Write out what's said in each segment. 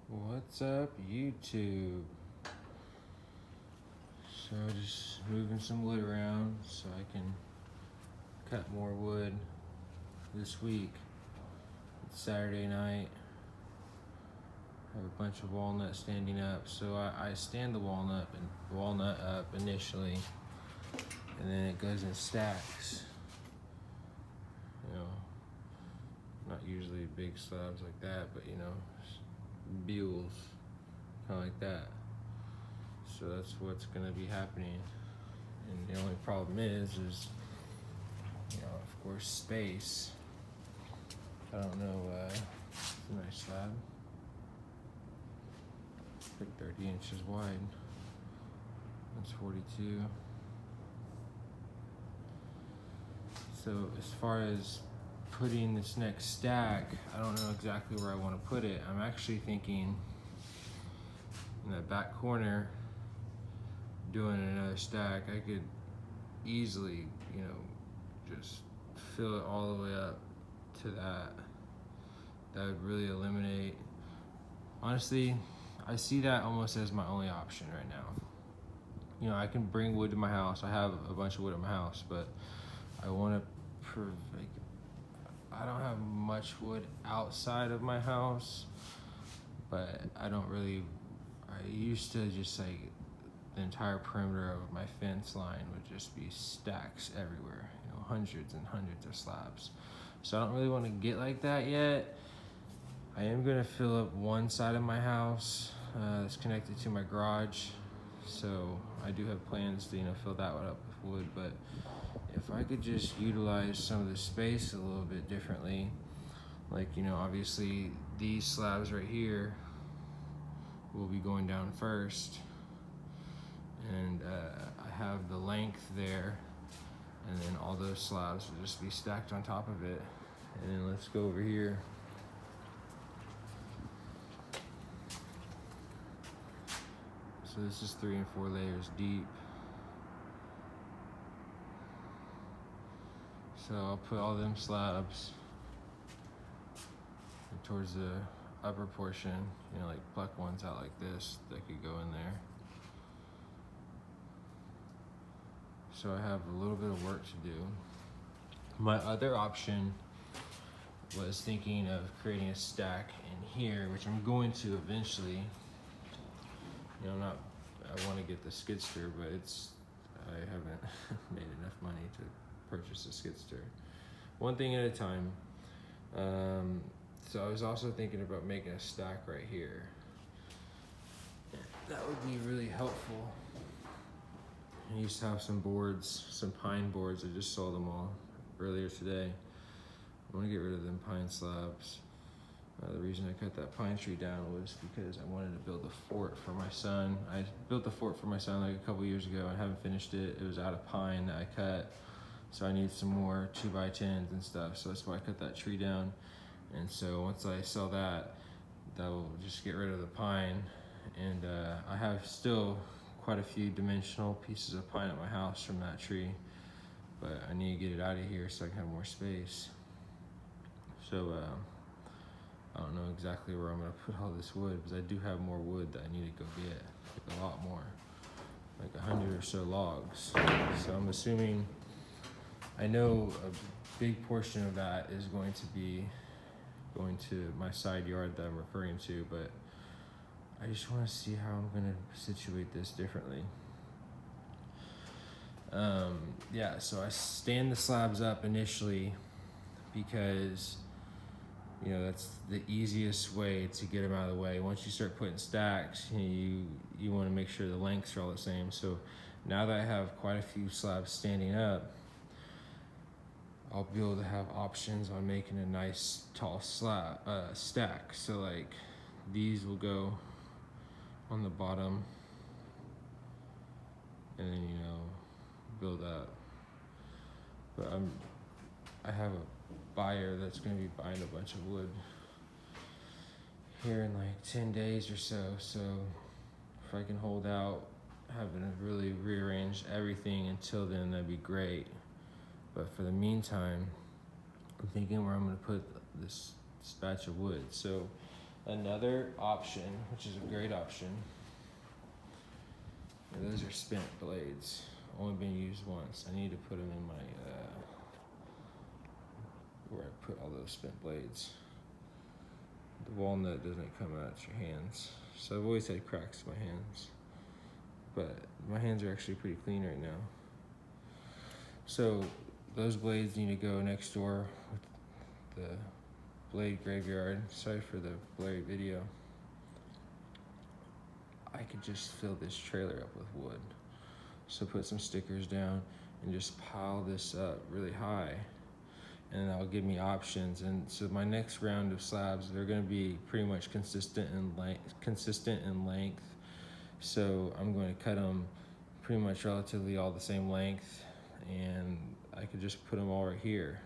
What's up, YouTube? So just moving some wood around so I can cut more wood this week. It's Saturday night. I have a bunch of walnut standing up. So I stand the walnut up initially, and then it goes in stacks. You know, not usually big slabs like that, but mules, kind of like that. So that's what's gonna be happening. And the only problem is of course, space. I don't know, it's a nice slab. Like 30 inches wide. That's 42. So as far as putting this next stack, I don't know exactly where I want to put it. I'm actually thinking in that back corner, doing another stack. I could easily, just fill it all the way up to that. That would really eliminate, honestly, I see that almost as my only option right now. I can bring wood to my house. I have a bunch of wood at my house, but I want to, I don't have much wood outside of my house, but I used to just the entire perimeter of my fence line would just be stacks everywhere, hundreds and hundreds of slabs. So I don't really want to get like that yet. I am going to fill up one side of my house that's connected to my garage. So I do have plans to, fill that one up with wood, but if I could just utilize some of the space a little bit differently, obviously these slabs right here will be going down first, and I have the length there, and then all those slabs will just be stacked on top of it. And then let's go over here. So this is 3 and 4 layers deep. So I'll put all them slabs towards the upper portion, pluck ones out like this that could go in there. So I have a little bit of work to do. My other option was thinking of creating a stack in here, which I'm going to eventually. I want to get the skidster, but I haven't made enough money to purchase a skidster. One thing at a time. So I was also thinking about making a stack right here. That would be really helpful. I used to have some boards, some pine boards. I just saw them all earlier today. I want to get rid of them pine slabs. The reason I cut that pine tree down was because I wanted to build a fort for my son. I built the fort for my son a couple years ago. I haven't finished it. It was out of pine that I cut. So I need some more 2x10s and stuff. So that's why I cut that tree down. And so once I sell that, that will just get rid of the pine. And I have still quite a few dimensional pieces of pine at my house from that tree, but I need to get it out of here so I can have more space. So I don't know exactly where I'm gonna put all this wood, because I do have more wood that I need to go get, a lot more, 100 or so logs. So I'm assuming, I know a big portion of that is going to be going to my side yard that I'm referring to, but I just want to see how I'm going to situate this differently. So I stand the slabs up initially because, that's the easiest way to get them out of the way. Once you start putting stacks, you want to make sure the lengths are all the same. So now that I have quite a few slabs standing up, I'll be able to have options on making a nice tall stack. So these will go on the bottom, and then build up. But I have a buyer that's going to be buying a bunch of wood here in 10 days or so. So if I can hold out, having to really rearrange everything until then, that'd be great. But for the meantime, I'm thinking where I'm going to put this batch of wood. So Another option, which is a great option, and those are spent blades. Only been used once. I need to put them in my, where I put all those spent blades. The walnut doesn't come out your hands. So I've always had cracks in my hands. But my hands are actually pretty clean right now. So those blades need to go next door with the blade graveyard. Sorry for the blurry video. I could just fill this trailer up with wood. So put some stickers down and just pile this up really high. And that'll give me options. And so my next round of slabs, they're gonna be pretty much consistent in length. So I'm going to cut them pretty much relatively all the same length, and I could just put them all right here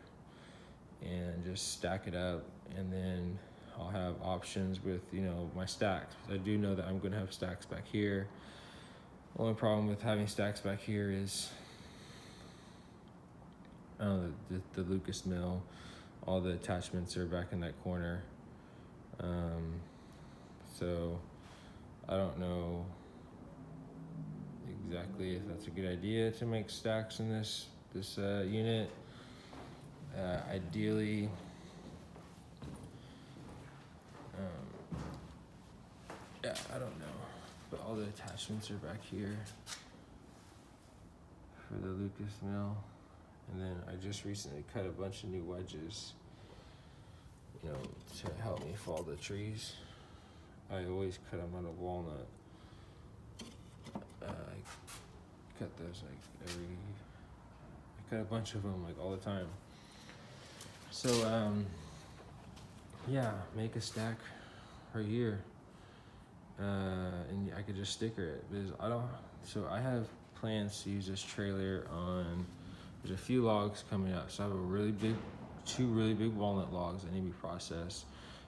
and just stack it up, and then I'll have options with, you know, my stacks. I do know that I'm going to have stacks back here. Only problem with having stacks back here is the Lucas mill. All the attachments are back in that corner. So I don't know exactly if that's a good idea to make stacks in this unit. Ideally, yeah, I don't know, but all the attachments are back here for the Lucas mill. And then I just recently cut a bunch of new wedges, you know, to help me fall the trees. I always cut them out of walnut. I cut those like I cut a bunch of them like all the time. So yeah, make a stack right here. And I could just sticker it, because so I have plans to use this trailer on, there's a few logs coming up. So I have two really big walnut logs that need to be processed,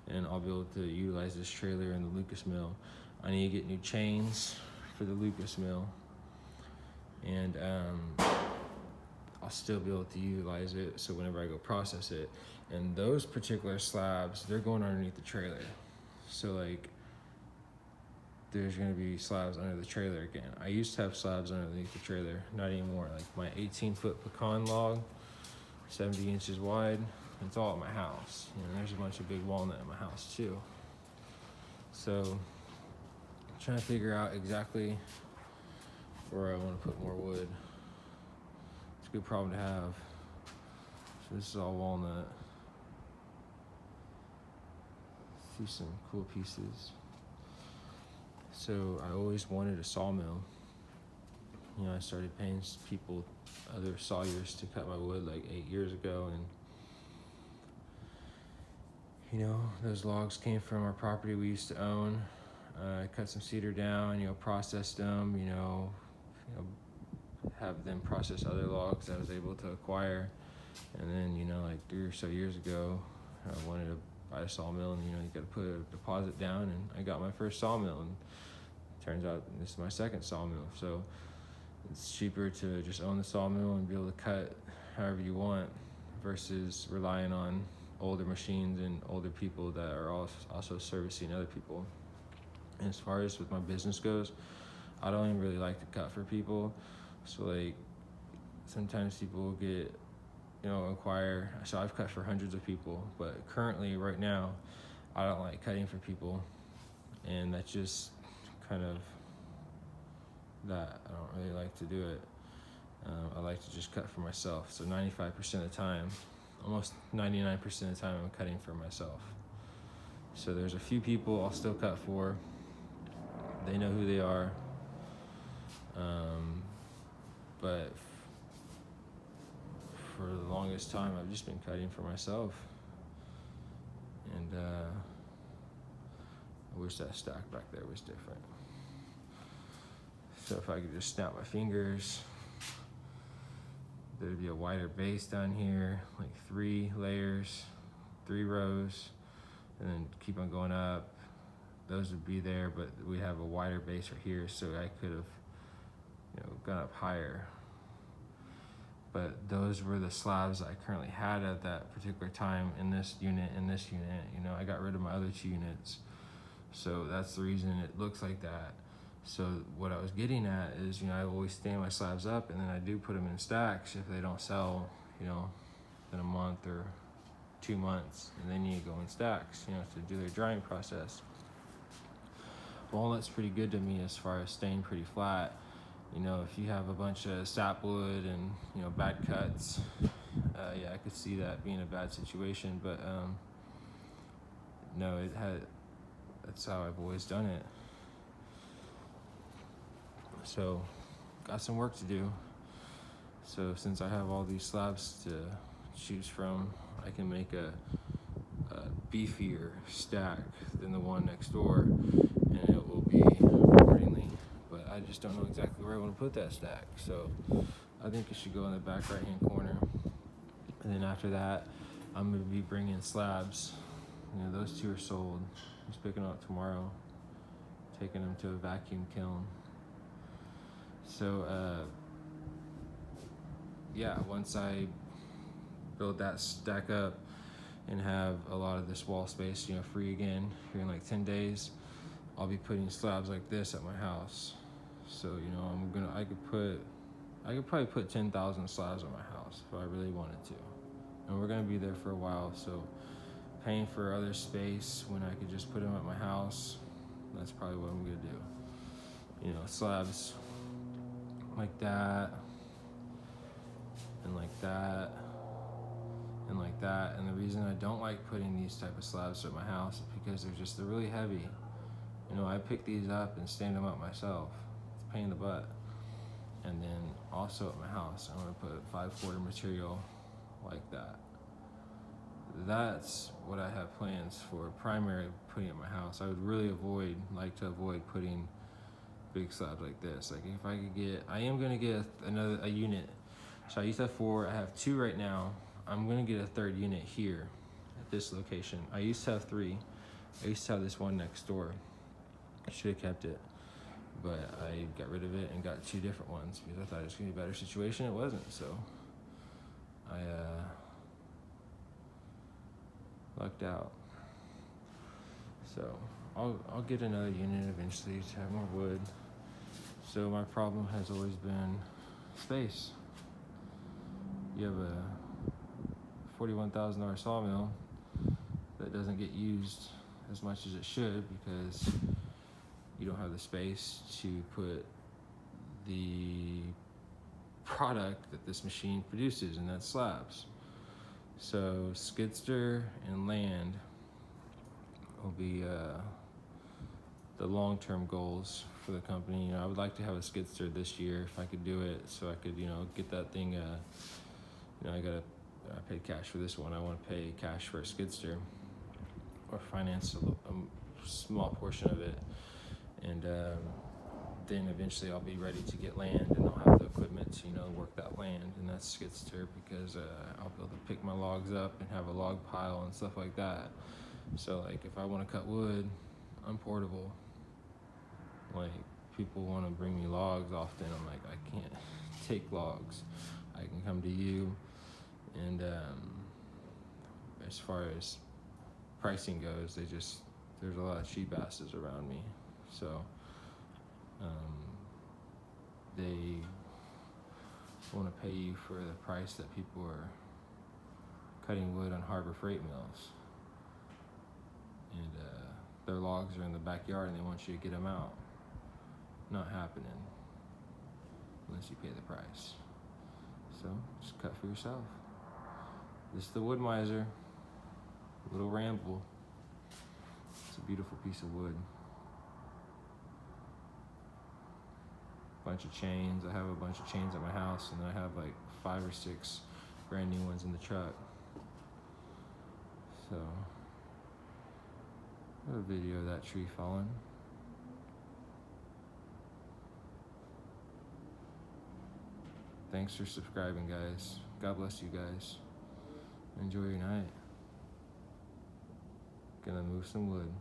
and I'll be able to utilize this trailer in the Lucas mill. I need to get new chains for the Lucas mill, and I'll still be able to utilize it, so whenever I go process it. And those particular slabs, they're going underneath the trailer. So like, there's gonna be slabs under the trailer again. I used to have slabs underneath the trailer, not anymore. Like my 18-foot pecan log, 70 inches wide, it's all at my house. You know, there's a bunch of big walnut in my house too. So I'm trying to figure out exactly where I wanna put more wood. It's a good problem to have. So this is all walnut. See some cool pieces. So I always wanted a sawmill. You know, I started paying people, other sawyers, to cut my wood like 8 years ago, and you know, those logs came from our property we used to own. I cut some cedar down, you know, processed them, you know, have them process other logs that I was able to acquire. And then, you know, like 3 or so years ago, I wanted to buy a sawmill, and you know, you gotta put a deposit down, and I got my first sawmill, and turns out this is my second sawmill. So it's cheaper to just own the sawmill and be able to cut however you want, versus relying on older machines and older people that are also servicing other people. And as far as with my business goes, I don't even really like to cut for people. So like, sometimes people will get, you know, inquire. So I've cut for hundreds of people, but currently right now, I don't like cutting for people. And that's just kind of that. I don't really like to do it. I like to just cut for myself. So 95% of the time, almost 99% of the time, I'm cutting for myself. So there's a few people I'll still cut for. They know who they are. But for the longest time, I've just been cutting for myself. And I wish that stack back there was different. So if I could just snap my fingers, there'd be a wider base down here, like 3 layers, 3 rows, and then keep on going up. Those would be there, but we have a wider base right here, so I could have, you know, gone up higher. But those were the slabs I currently had at that particular time in this unit, you know. I got rid of my other 2 units, So that's the reason it looks like that. So what I was getting at is, you know, I always stand my slabs up, and then I do put them in stacks if they don't sell, you know, in a month or 2 months, and they need to go in stacks, you know, to do their drying process. Walnut's pretty good to me as far as staying pretty flat. You know, if you have a bunch of sapwood and, you know, bad cuts, yeah, I could see that being a bad situation, but no, that's how I've always done it. So, got some work to do. So since I have all these slabs to choose from, I can make a beefier stack than the one next door, and it will be accordingly. But I just don't know exactly where I want to put that stack. So I think it should go in the back right-hand corner. And then after that, I'm going to be bringing slabs. You know, those 2 are sold. I'm just picking them up tomorrow, taking them to a vacuum kiln. So, yeah, once I build that stack up and have a lot of this wall space, you know, free again here in like 10 days, I'll be putting slabs like this at my house. So, you know, I could probably put 10,000 slabs at my house if I really wanted to. And we're gonna be there for a while, so paying for other space when I could just put them at my house, that's probably what I'm gonna do. You know, slabs like that, and like that, and like that. And the reason I don't like putting these type of slabs at my house is because they're really heavy. You know, I pick these up and stand them up myself. It's a pain in the butt. And then also at my house, I'm gonna put 5/4 material like that. That's what I have plans for primary putting at my house. I would really like to avoid putting big slabs like this. Like if I could get, I am gonna get a unit. So I used to have 4, I have 2 right now. I'm gonna get a 3rd unit here at this location. I used to have 3. I used to have this one next door. I should have kept it, but I got rid of it and got 2 different ones because I thought it was gonna be a better situation. It wasn't, so I lucked out. So I'll get another unit eventually to have more wood. So my problem has always been space. You have a $41,000 sawmill that doesn't get used as much as it should because you don't have the space to put the product that this machine produces, and that's slabs. So skidster and land will be the long-term goals for the company. You know, I would like to have a skidster this year if I could do it, so I could, you know, get that thing. You know, I paid cash for this one. I want to pay cash for a skidster, or finance a small portion of it, and then eventually I'll be ready to get land, and I'll have the equipment to, you know, work that land, and that's skidster because I'll be able to pick my logs up and have a log pile and stuff like that. So like if I want to cut wood, I'm portable. Like people want to bring me logs often. I'm like, I can't take logs. I can come to you. And as far as pricing goes, there's a lot of cheap asses around me. So they want to pay you for the price that people are cutting wood on Harbor Freight mills. And their logs are in the backyard and they want you to get them out. Not happening unless you pay the price. So just cut for yourself. This is the Woodmizer, little ramble. It's a beautiful piece of wood. Bunch of chains. I have a bunch of chains at my house, and I have like 5 or 6 brand new ones in the truck. So I have a video of that tree falling. Thanks for subscribing, guys. God bless you guys. Enjoy your night. Gonna move some wood.